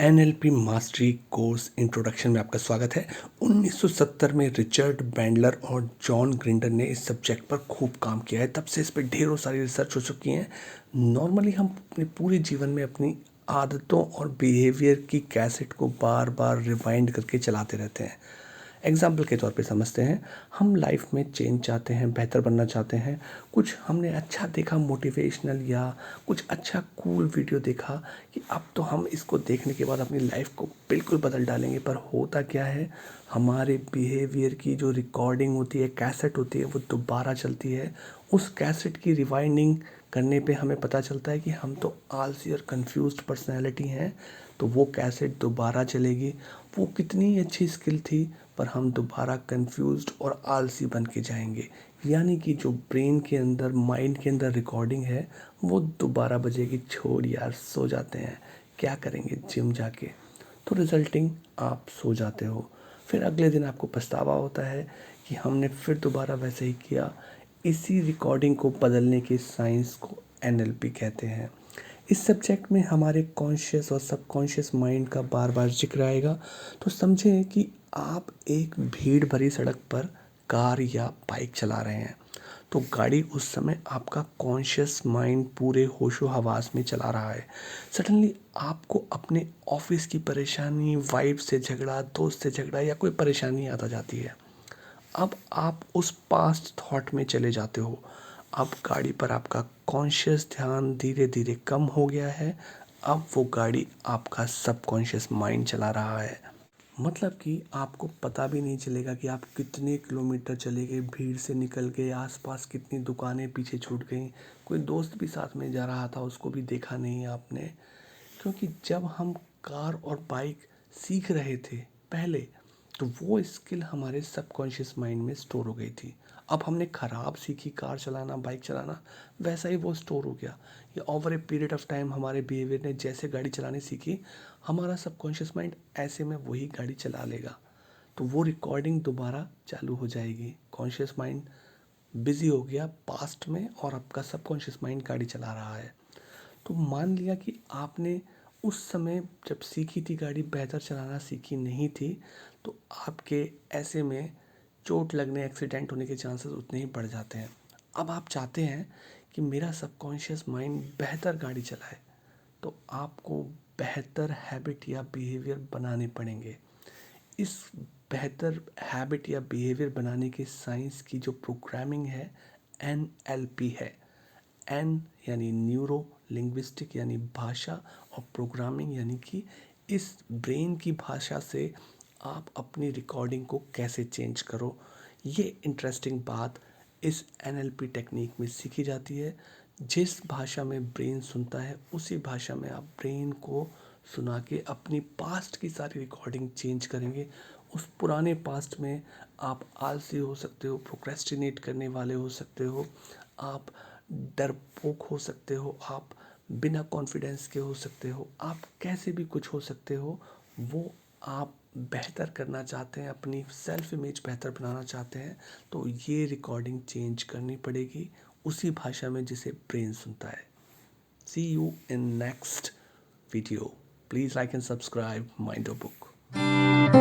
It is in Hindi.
एनएलपी मास्टरी कोर्स इंट्रोडक्शन में आपका स्वागत है। 1970 में रिचर्ड बैंडलर और जॉन ग्रिंडर ने इस सब्जेक्ट पर खूब काम किया है। तब से इस पर ढेरों सारी रिसर्च हो चुकी हैं। नॉर्मली हम अपने पूरे जीवन में अपनी आदतों और बिहेवियर की कैसेट को बार बार रिवाइंड करके चलाते रहते हैं। एग्जाम्पल के तौर पे समझते हैं, हम लाइफ में चेंज चाहते हैं, बेहतर बनना चाहते हैं। कुछ हमने अच्छा देखा मोटिवेशनल या कुछ अच्छा कूल वीडियो देखा कि अब तो हम इसको देखने के बाद अपनी लाइफ को बिल्कुल बदल डालेंगे। पर होता क्या है, हमारे बिहेवियर की जो रिकॉर्डिंग होती है, कैसेट होती है, वो दोबारा चलती है। उस कैसेट की रिवाइंडिंग करने पे हमें पता चलता है कि हम तो आलसी और कंफ्यूज्ड पर्सनैलिटी हैं। तो वो कैसेट दोबारा चलेगी। वो कितनी अच्छी स्किल थी, पर हम दोबारा कंफ्यूज्ड और आलसी बन के जाएंगे। यानी कि जो ब्रेन के अंदर, माइंड के अंदर रिकॉर्डिंग है, वो दोबारा बजेगी। छोड़ यार, सो जाते हैं, क्या करेंगे जिम जाके। तो रिजल्टिंग आप सो जाते हो। फिर अगले दिन आपको पछतावा होता है कि हमने फिर दोबारा वैसे ही किया। इसी रिकॉर्डिंग को बदलने की साइंस को एनएलपी कहते हैं। इस सब्जेक्ट में हमारे कॉन्शियस और सबकॉन्शियस माइंड का बार बार जिक्र आएगा। तो समझें कि आप एक भीड़ भरी सड़क पर कार या बाइक चला रहे हैं। तो गाड़ी उस समय आपका कॉन्शियस माइंड पूरे होशो हवास में चला रहा है। सडनली आपको अपने ऑफिस की परेशानी, वाइफ से झगड़ा, दोस्त से झगड़ा या कोई परेशानी आता जाती है। अब आप उस पास्ट थॉट में चले जाते हो। अब गाड़ी पर आपका कॉन्शियस ध्यान धीरे धीरे कम हो गया है। अब वो गाड़ी आपका सबकॉन्शियस माइंड चला रहा है। मतलब कि आपको पता भी नहीं चलेगा कि आप कितने किलोमीटर चले गए, भीड़ से निकल गए, आसपास कितनी दुकानें पीछे छूट गई। कोई दोस्त भी साथ में जा रहा था, उसको भी देखा नहीं आपने। क्योंकि जब हम कार और बाइक सीख रहे थे पहले, तो वो स्किल हमारे सबकॉन्शियस माइंड में स्टोर हो गई थी। अब हमने ख़राब सीखी कार चलाना, बाइक चलाना, वैसा ही वो स्टोर हो गया। ये over a period of time हमारे बिहेवियर ने जैसे गाड़ी चलानी सीखी, हमारा सबकॉन्शियस माइंड ऐसे में वही गाड़ी चला लेगा। तो वो रिकॉर्डिंग दोबारा चालू हो जाएगी। कॉन्शियस माइंड बिजी हो गया पास्ट में और आपका सबकॉन्शियस माइंड गाड़ी चला रहा है। तो मान लिया कि आपने उस समय जब सीखी थी गाड़ी, बेहतर चलाना सीखी नहीं थी, तो आपके ऐसे में चोट लगने, एक्सीडेंट होने के चांसेस उतने ही बढ़ जाते हैं। अब आप चाहते हैं कि मेरा सबकॉन्शियस माइंड बेहतर गाड़ी चलाए, तो आपको बेहतर हैबिट या बिहेवियर बनाने पड़ेंगे। इस बेहतर हैबिट या बिहेवियर बनाने की साइंस की जो प्रोग्रामिंग है, एनएलपी है। एन यानी न्यूरो, लिंग्विस्टिक यानी भाषा, और प्रोग्रामिंग यानी कि इस ब्रेन की भाषा से आप अपनी रिकॉर्डिंग को कैसे चेंज करो। ये इंटरेस्टिंग बात इस एनएलपी टेक्निक में सीखी जाती है। जिस भाषा में ब्रेन सुनता है, उसी भाषा में आप ब्रेन को सुना के अपनी पास्ट की सारी रिकॉर्डिंग चेंज करेंगे। उस पुराने पास्ट में आप आलसी हो सकते हो, प्रोक्रेस्टिनेट करने वाले हो सकते हो, आप डरपोक हो सकते हो, आप बिना कॉन्फिडेंस के हो सकते हो, आप कैसे भी कुछ हो सकते हो। वो आप बेहतर करना चाहते हैं, अपनी सेल्फ इमेज बेहतर बनाना चाहते हैं, तो ये रिकॉर्डिंग चेंज करनी पड़ेगी उसी भाषा में जिसे ब्रेन सुनता है। See you in next video. Please like and subscribe Mind Your Book.